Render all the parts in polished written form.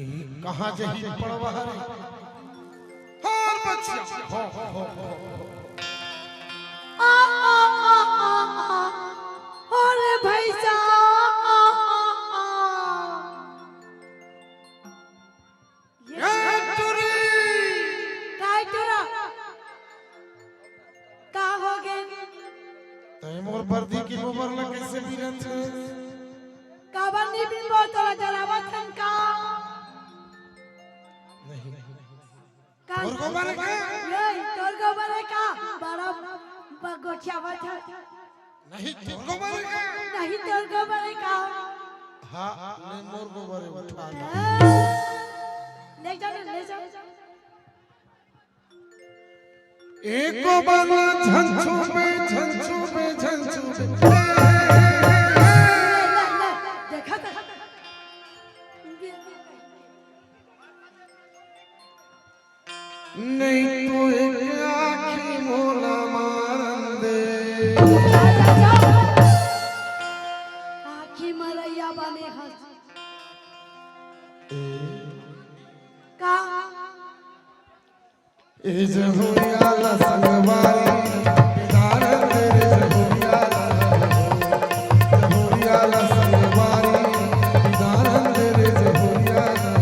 कहाँ जही पड़वा रे हार बच्चिया हो अरे भैया ये टुरी काय टुरा का हो गए तय मोर पर्दी की मोबर ल कैसे बिरन छे काबनी भी बहुत तोला जलावत हन का नहीं का और गोबर का नहीं तोर गोबर का बड़ा बगोठियावत है नहीं तोर गोबर का नहीं तोर गोबर का हां नहीं मोर गोबर उठा ले जा एक गोबर झंझू में देखा था नहीं तो एक आँखी मोला मारन दे आखी मरैया बने हंस का ए जहुरियाला संगवारी बिदारन दे जहुरियाला संगवारी बिदारन दे जहुरियाला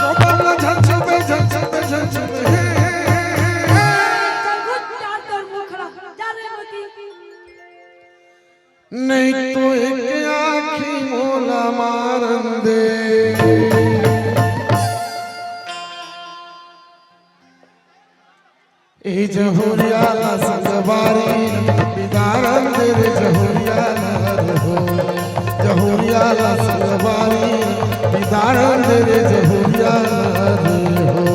गोपाल झंझ हे नहीं तो एक आँखी मोला मारन दे ए जहुरियाला संगवारी बिदारन दे जहुरियाला हो जहुरियाला संगवारी बिदारन दे जहुरियाला हो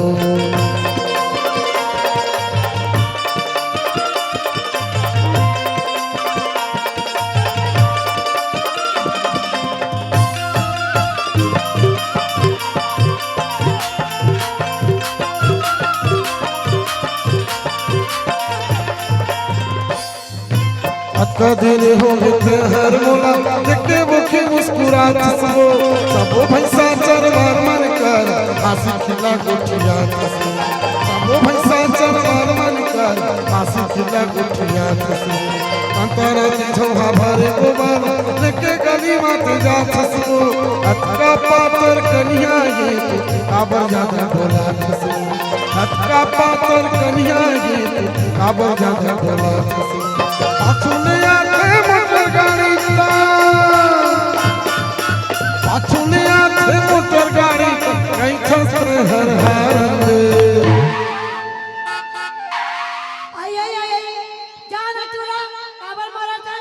का दिल हो गए हर मोला देखे वो की मुस्कुरात सबो सबो भैंसा चरवार मन कर आसी खिला गुठिया सबो भैंसा चरवार मन कर आसी खिला गुठिया अंतरा छौहा भरे गोबर देखे गली मात जात सबो अतका पातर कन्या ये काबर जाता बोला अतका पातर कन्या ये काबर जाता बोला पाछुले आथे मोटर गाड़ी पाछुले आथे मोटर गाड़ी कहीं खसर हर आई जान टुरा काबर मारा था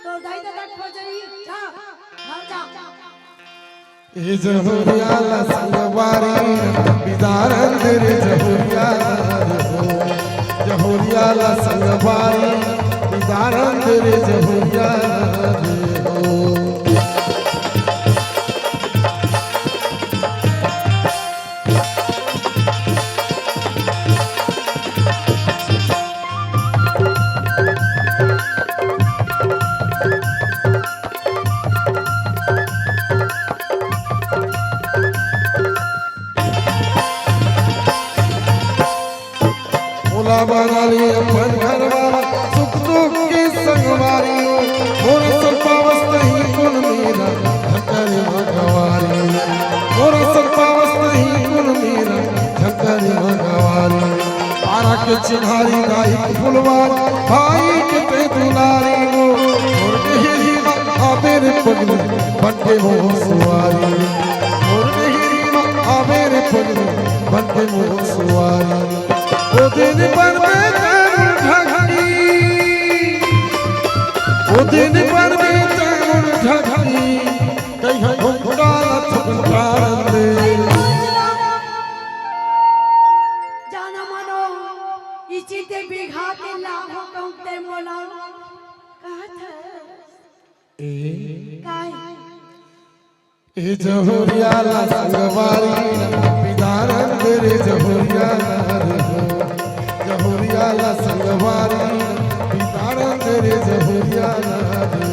तो दाई दादा खोजरी जा घर जा ए जहुरियाला संगवारी बिदारन दे जहुरियाला संगवारी बिदारन दे जहुरियाला हो बनाली अपन घरवाला सुख दुख के संगवारी मोर सर्पावस्थ ही कुल मेरा झकर भगवारी मोर सर्पावस्थ ही कुल मेरा झकर भगवारी पारा के चिन्हारी गाई फुलवार भाई के ते दुलारी हो मोर देहरी आबेर पगली बनके हो सुवारी मोर देहरी आबेर पगली बनके हो सुवारी ओ दिन पर मैं ढगनी ओ दिन पर मैं ढगनी कहीं घोड़ा थकार दे जाना मनो इसी ते बिघा के लाभो कहते मोला कहत ए जहुरियाला संगवारी बिदारन दे जहुरियाला जहुरियाला संगवारी बिदारन दे जहुरियाला हो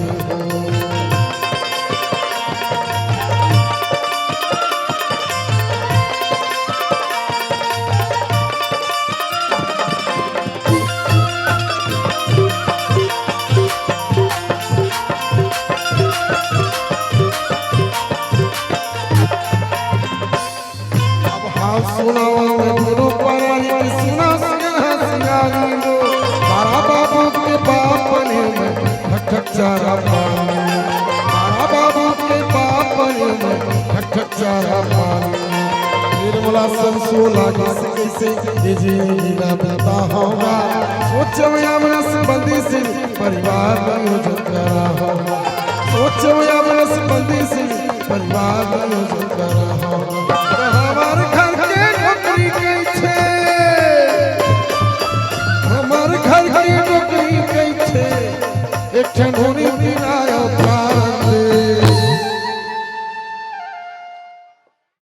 चारा पानी मारा बाबू के बाप में ठक ठक चारा पानी निर्मला संसो लागे से कैसे जी ना पता होगा सोचो अमरस बंदी से परिवार नियोजन करा होगा सोचो अमरस बंदी से परिवार नियोजन करा